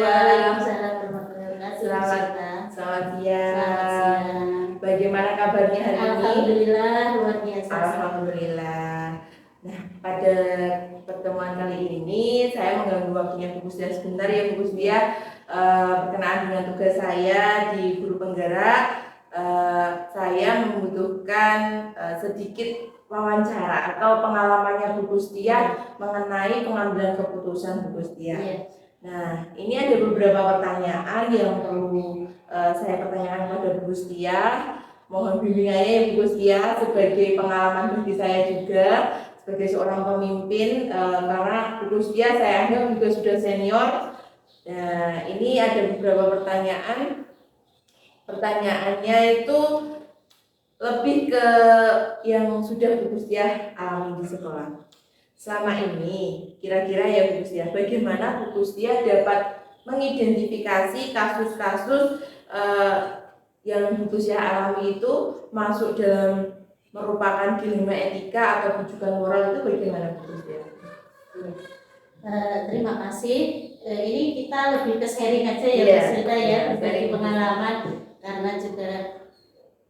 siang. Waalaikumsalam warahmatullahi wabarakatuh. Selamat siang. Bagaimana kabarnya hari ini? Alhamdulillah, luar biasa. Alhamdulillah. Nah, pada pertemuan kali ini saya mengganggu waktunya Bu Kusdia sebentar ya Bu Kusdia. Berkenaan dengan tugas saya di Guru Penggerak, saya membutuhkan sedikit wawancara atau pengalamannya Bu Kusdia mengenai pengambilan keputusan Bu Kusdia. Nah, ini ada beberapa pertanyaan yang perlu saya pertanyakan kepada Bu Kusdia. Mohon bimbingannya ya Bu Kusdia sebagai pengalaman bagi saya juga sebagai seorang pemimpin, karena Bu Kusdia saya anggap juga sudah senior. Nah, ini ada beberapa pertanyaan. Pertanyaannya itu lebih ke yang sudah Bu Kusdia alami di sekolah. Selama ini, kira-kira ya Bu Kusdia, bagaimana Bu Kusdia dapat mengidentifikasi kasus-kasus yang Bu Kusdia alami itu masuk dalam merupakan dilema etika atau rujukan moral, itu bagaimana Bu Kusdia? Terima kasih. Ini kita lebih ke sharing aja ya, cerita ya, berbagi pengalaman, karena juga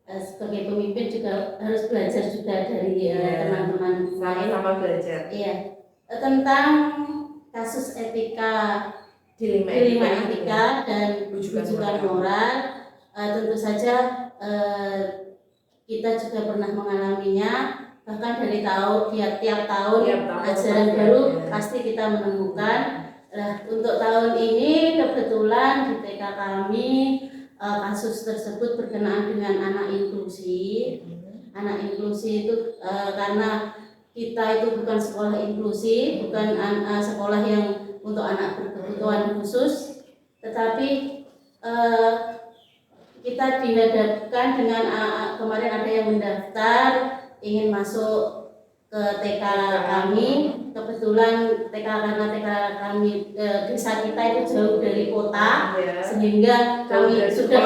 sebagai pemimpin juga harus belajar juga dari teman-teman sama-sama belajar. Iya, tentang kasus etika, dilema etika dan rujukan moral. Tentu saja kita juga pernah mengalaminya. Bahkan dari tiap tahun ajaran baru pasti kita menemukan. Untuk tahun ini kebetulan di TK kami kasus tersebut berkenaan dengan anak inklusi. Anak inklusi itu karena kita itu bukan sekolah inklusi, bukan sekolah yang untuk anak berkebutuhan khusus, tetapi kita dihadapkan dengan kemarin ada yang mendaftar ingin masuk ke TK kami. Kebetulan karena TK kami desa kita itu jauh dari kota, sehingga kami sudah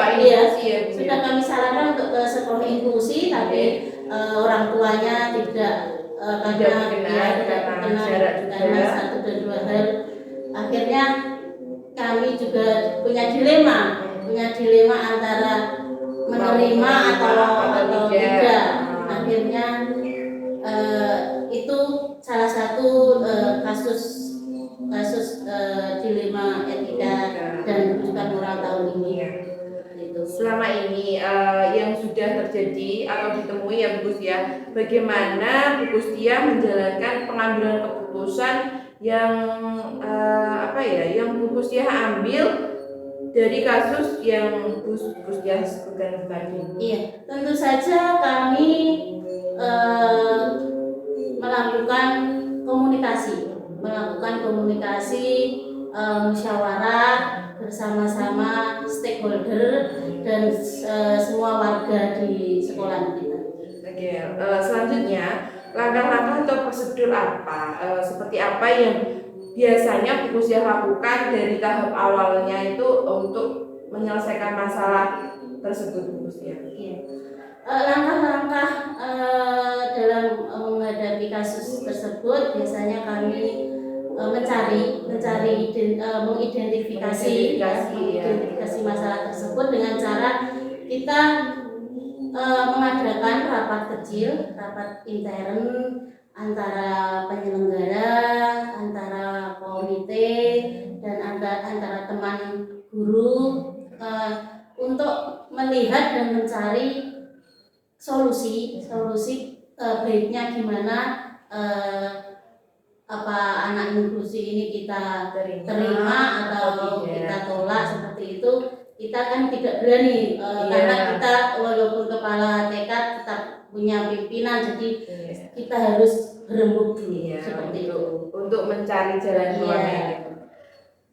kami sarankan untuk ke sekolah inklusi, tapi orang tuanya tidak karena satu dan dua hal. Akhirnya kami juga punya dilema antara menerima atau tidak. Akhirnya itu salah satu kasus dilema etika dan rujukan moral tahun ini. Selama ini yang sudah terjadi atau ditemui ya Bu Kusdia, bagaimana Bu Kusdia menjalankan pengambilan keputusan yang yang Bu Kusdia ambil dari kasus yang Bu Kusdia sebutkan tadi? Iya, tentu saja kami melakukan komunikasi, musyawarah bersama-sama stakeholder dan semua warga di sekolah kita. Oke, selanjutnya langkah-langkah atau prosedur seperti apa yang biasanya Bu Kusdia lakukan dari tahap awalnya itu untuk menyelesaikan masalah tersebut Bu Kusdia? Langkah-langkah dalam menghadapi kasus tersebut biasanya kami mengidentifikasi masalah tersebut dengan cara kita mengadakan rapat kecil, rapat intern antara penyelenggara, antara komite dan antara teman guru untuk melihat dan mencari solusi baiknya gimana anak inklusi ini kita terima atau kita tolak. Seperti itu kita kan tidak berani karena kita walaupun kepala TK tetap punya pimpinan, jadi kita harus berembuk dulu seperti itu untuk mencari jalan keluarnya.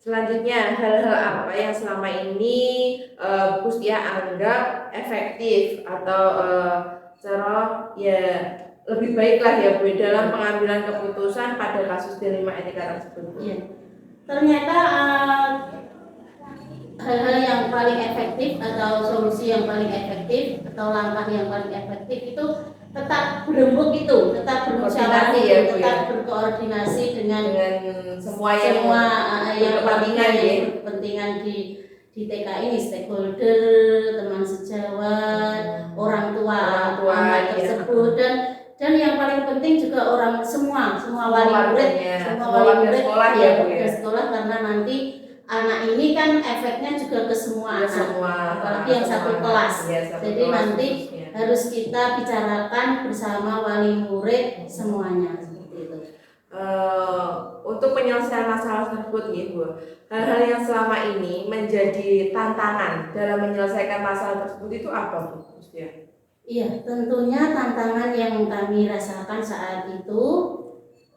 Selanjutnya, hal-hal apa yang selama ini Bu Kusdia anggap efektif atau lebih baiklah ya Bu dalam pengambilan keputusan pada kasus dilema etika tersebut? Ternyata hal-hal yang paling efektif atau solusi yang paling efektif atau langkah yang paling efektif itu tetap berembuk itu, tetap bermusyawarah Koordinasi itu, ya, Bu, tetap ya? berkoordinasi dengan semua yang yang berkepentingan ya. yang berkepentingan di TK ini, stakeholder, teman sejawat, orang tua anak iya. tersebut, dan yang paling penting juga semua wali murid, semua wali murid sekolah ya, Bu, ya. sekolah, karena nanti anak ini kan efeknya juga ke semua anak, apalagi yang satu kelas. Jadi nanti harus kita bicarakan bersama wali murid semuanya seperti itu. Untuk penyelesaian masalah tersebut ya, Bu, hal-hal yang selama ini menjadi tantangan dalam menyelesaikan masalah tersebut itu apa, Bu? Iya, tentunya tantangan yang kami rasakan saat itu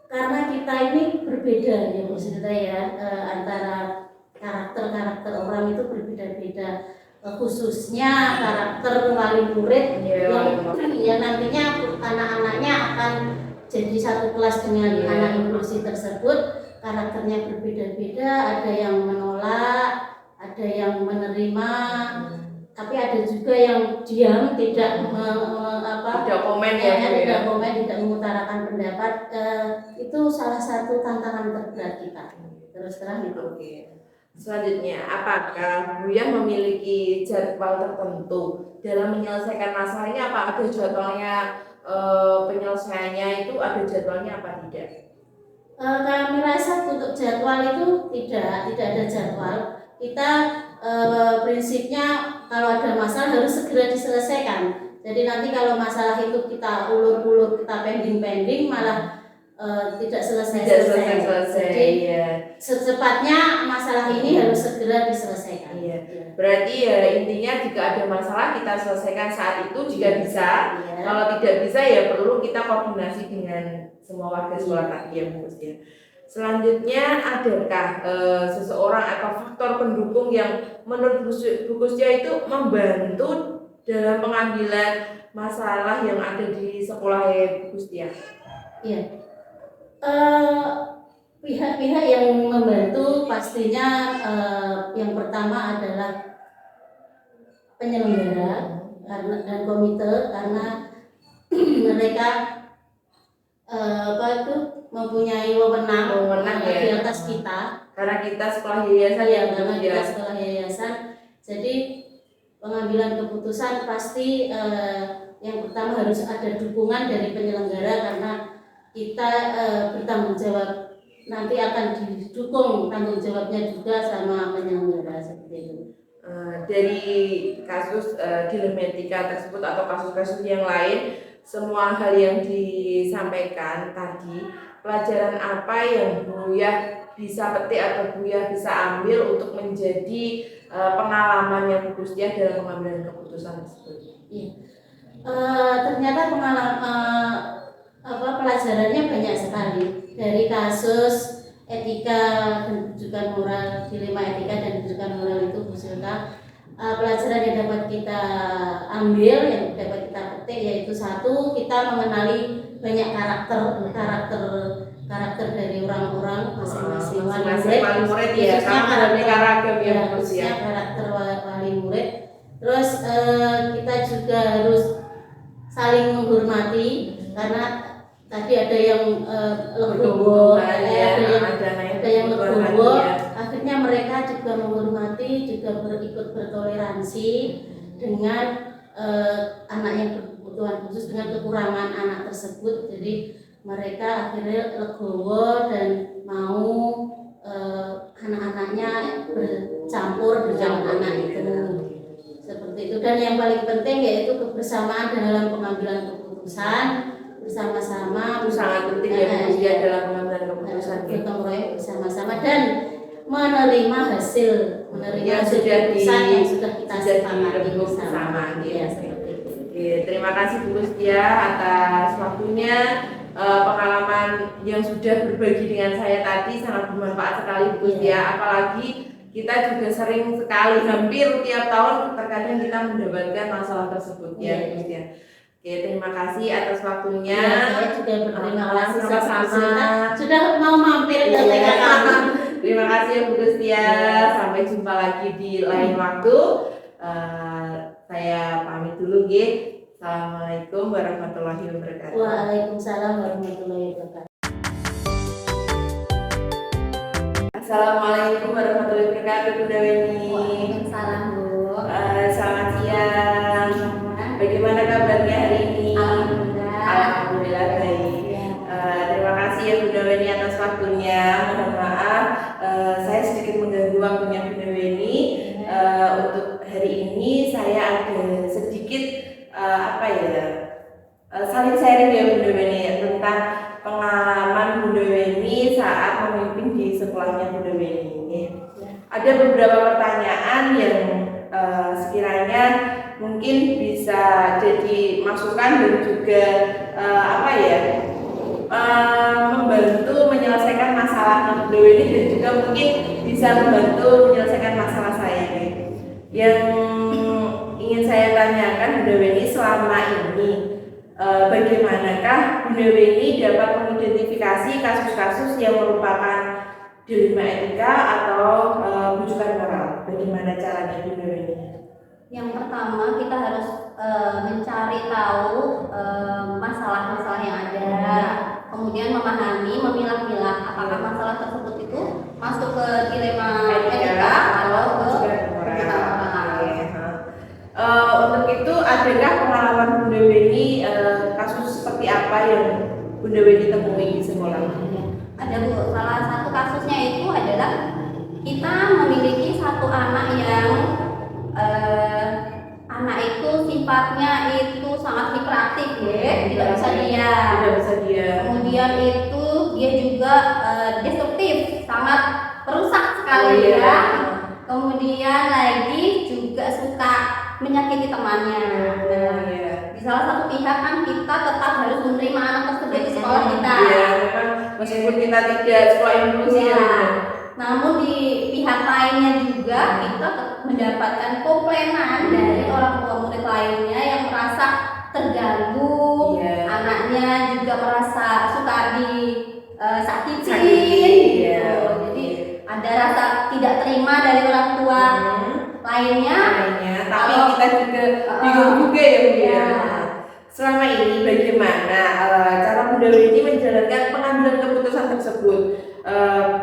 karena kita ini berbeda ya Bu Sita ya, antara karakter orang itu berbeda-beda, khususnya karakter wali murid yang nantinya anak-anaknya akan jadi satu kelas dengan anak inklusi tersebut, karakternya berbeda-beda, ada yang menolak, ada yang menerima, tapi ada juga yang diam, tidak komen ya, tidak komen, tidak mengutarakan pendapat. Itu salah satu tantangan terberat kita. Terus terang itu. Oke. Selanjutnya, apakah Buya memiliki jadwal tertentu dalam menyelesaikan masalah ini? Apa ada jadwalnya, penyelesaiannya itu ada jadwalnya apa tidak? Kami rasa untuk jadwal itu tidak ada jadwal. Kita prinsipnya kalau ada masalah harus segera diselesaikan. Jadi nanti kalau masalah itu kita ulur-ulur, kita pending malah tidak selesai. Jadi secepatnya masalah ini harus segera diselesaikan. Iya. Berarti ya intinya jika ada masalah kita selesaikan saat itu jika bisa. Kalau tidak bisa ya perlu kita koordinasi dengan semua warga sekolah tadi ya, Bu. Selanjutnya, adakah seseorang atau faktor pendukung yang menurut Bu Kustia itu membantu dalam pengambilan masalah yang ada di sekolah Bu Kustia? Iya. Pihak-pihak yang membantu pastinya yang pertama adalah penyelenggara dan komite, karena mereka mempunyai wewenang di atas kita, karena kita sekolah yayasan kita sekolah yayasan. Jadi pengambilan keputusan pasti yang pertama harus ada dukungan dari penyelenggara, karena kita bertanggung jawab, nanti akan didukung tanggung jawabnya juga sama penyelenggara seperti itu. Dari kasus Dilemetika tersebut atau kasus-kasus yang lain, semua hal yang disampaikan tadi, pelajaran apa yang Buya bisa petik atau Buya bisa ambil untuk menjadi pengalaman yang Bu Kustia dalam pengambilan keputusan tersebut? Iya. Ternyata pelajarannya banyak sekali, dari kasus etika dan rujukan moral, dilema etika dan rujukan moral itu Bu Silka. Pelajaran yang dapat kita ambil, yang dapat kita petik, yaitu satu, kita mengenali banyak karakter dari orang-orang masing-masing wali murid ya, khususnya karakter wali murid. Terus kita juga harus saling menghormati, karena tadi ada yang legowo, ada yang legowo. Akhirnya mereka juga menghormati, juga ikut bertoleransi dengan anak yang berkebutuhan khusus, dengan kekurangan anak tersebut. Jadi mereka akhirnya legowo dan mau anak-anaknya bercampur dengan anak itu, seperti itu. Dan yang paling penting yaitu kebersamaan dalam pengambilan keputusan bersama-sama. Sangat penting ya dalam pengambilan keputusan, gotong royong bersama-sama dan menerima hasil keputusan yang sudah kita sepakati bersama. Terima kasih Bu Kustia atas waktunya. Pengalaman yang sudah berbagi dengan saya tadi sangat bermanfaat sekali Bu Kustia. Apalagi kita juga sering sekali, hampir tiap tahun terkadang kita mendapatkan masalah tersebut ya Bu Kustia. Terima kasih atas waktunya. Saya juga berterima kasih sama sudah mau mampir ke TK kami. Terima kasih ya Bu Kustia. Sampai jumpa lagi di lain waktu. Saya pamit dulu, Assalamualaikum warahmatullahi wabarakatuh. Waalaikumsalam warahmatullahi wabarakatuh. Assalamualaikum warahmatullahi wabarakatuh, Bunda Weni. Waalaikumsalam, Bu. Selamat siang. Bagaimana kabarnya hari ini? Alhamdulillah. Alhamdulillah baik. Ya. Terima kasih ya Bunda Weni atas waktunya. Mohon maaf, saya sedikit mengganggu waktunya Bunda Weni. Untuk hari ini saya ada sedikit saling sharing ya Bunda Weni tentang pengalaman Bunda Weni saat memimpin di sekolahnya Bunda Weni. Ada beberapa pertanyaan yang sekiranya mungkin bisa jadi masukan dan juga membantu menyelesaikan masalahnya Bunda Weni dan juga mungkin bisa membantu menyelesaikan masalah saya nih. Yang ingin saya tanyakan Bunda Weni selama ini, bagaimanakah Bunda Weni dapat mengidentifikasi kasus-kasus yang merupakan dilema etika atau rujukan moral? Bagaimana caranya Bunda Weni? Yang pertama kita harus mencari tahu masalah-masalah yang ada, kemudian memahami, memilah-milah apakah masalah tersebut itu masuk ke dilema etika atau ke rujukan moral. Untuk itu adakah pengalaman Bunda Weni kasus seperti apa yang Bunda Weni temui di sekolah? Ada Bu, salah satu kasusnya itu adalah kita memiliki satu anak yang anak itu sifatnya itu sangat hiperaktif ya, tidak bisa diam. Kemudian itu dia juga destruktif, sangat perusak sekali ya. Kemudian lagi juga suka menyakiti temannya. Di salah satu pihak kan kita tetap harus menerima anak tersebut di sekolah kita. Iya, memang meskipun kita tidak sekolah inklusi ya. Namun di pihak lainnya juga kita mendapatkan komplainan dari orang tua murid lainnya yang merasa terganggu, anaknya juga merasa suka disakitin. Jadi ada rasa tidak terima dari orang tua lainnya. Tapi kita juga bingung juga ya Bu ya. Selama ini bagaimana cara Bunda Weni menjalankan pengambilan keputusan tersebut?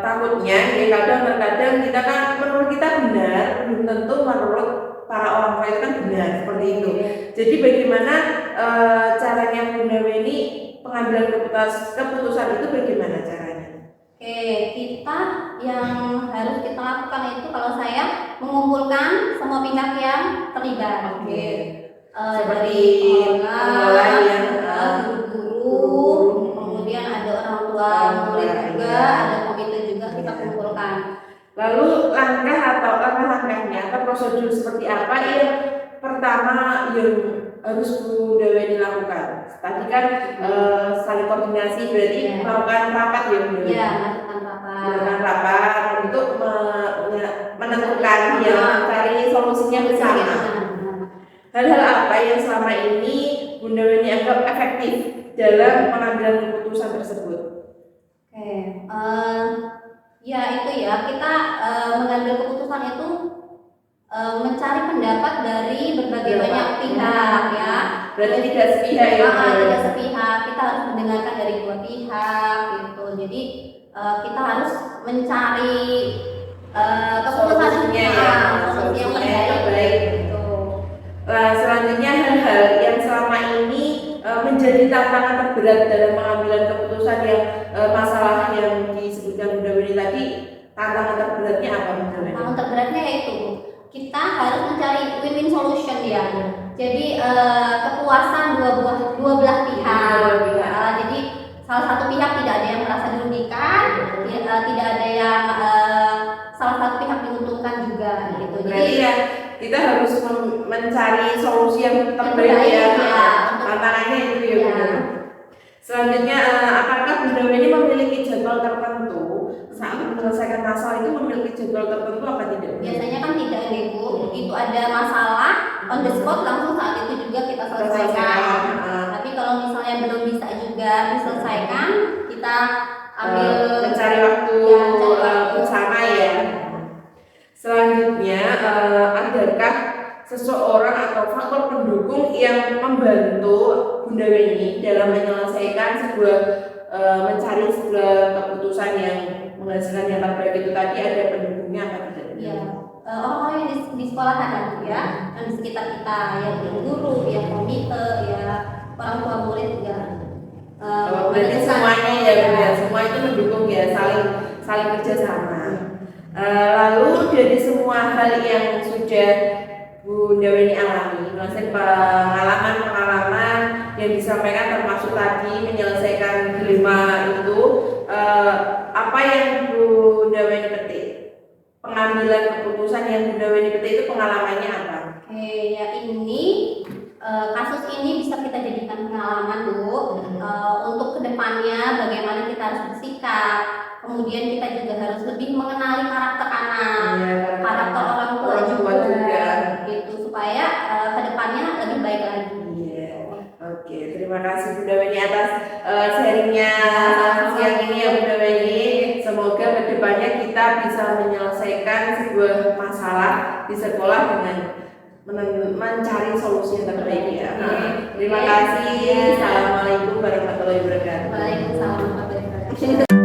Takutnya ya terkadang kita kan menurut kita benar, belum tentu menurut para orang tua itu kan benar seperti itu. Jadi bagaimana caranya Bunda Weni pengambilan keputusan itu bagaimana caranya? Kita yang harus kita lakukan itu kalau saya mengumpulkan semua pihak yang terlibat. Seperti pengelola yang guru, kemudian ada orang tua murid juga, ada komite juga kita kumpulkan. Lalu langkah-langkahnya atau prosedur seperti apa yang pertama yang harus Bunda Weni lakukan? Tadi kan saling koordinasi berarti melakukan rapat ya Bunda Weni? Melakukan rapat untuk menentukan mencari solusinya bersama. Hal-hal apa yang selama ini Bunda Weni anggap efektif dalam pengambilan keputusan tersebut? Kita mengambil keputusan itu mencari pendapat dari berbagai banyak pihak ya. Berarti tidak sepihak ya? Tidak sepihak, kita harus mendengarkan dari dua pihak gitu. Jadi kita harus mencari keputusan yang terbaik gitu. Selanjutnya hal-hal yang selama ini menjadi tantangan terberat dalam pengambilan keputusan yang masalah yang disebutkan Bunda Weni tadi, tantangan terberatnya apa Bunda Weni? Tantangan terberatnya yaitu kita harus mencari win-win solution ya. Jadi kepuasan dua belah pihak. Jadi salah satu pihak tidak ada yang merasa dirugikan, tidak ada yang salah satu pihak diuntungkan juga gitu. Jadi ya kita harus mencari solusi yang terbaik ya. Tantangannya itu ya. Selanjutnya, apakah Bunda Weni memiliki jadwal tertentu saat menyelesaikan masalah itu memiliki jadwal tertentu apa tidak? Biasanya kan tidak Bu. Begitu ada masalah on the spot langsung saat itu juga kita selesaikan. Tapi kalau misalnya belum bisa juga diselesaikan, kita ambil mencari waktu bersama ya. Selanjutnya, adakah seseorang atau faktor pendukung yang membantu Bunda Weni dalam menyelesaikan sebuah mencari sebuah keputusan yang menghasilkan yang terbaik itu tadi, ada pendukungnya apa tidak? Ya, orang-orang yang di sekolah ada ya, yang di sekitar kita, yang guru, yang komite, ya orang tua murid juga. Berarti semuanya ya, semua itu mendukung ya, saling kerjasama. Lalu dari semua hal yang sudah Bunda Weni alami, maksudnya pengalaman yang disampaikan termasuk tadi menyelesaikan dilema itu, apa yang Bunda Weni petik? Pengambilan keputusan yang Bunda Weni petik itu pengalamannya apa? Oke, ya ini kasus ini bisa kita jadikan pengalaman Bu, untuk kedepannya bagaimana kita harus bersikap. Kemudian kita juga harus lebih mengenali karakter anak, karakter orang tua juga, gitu supaya kedepannya lebih baik lagi. Oke, terima kasih Bunda Weni atas sharingnya siang ini ya Bunda Weni. Semoga kedepannya kita bisa menyelesaikan sebuah masalah di sekolah dengan mencari solusi yang terbaik ya. Terima kasih. Assalamualaikum warahmatullahi wabarakatuh. Waalaikumsalam warahmatullahi wabarakatuh.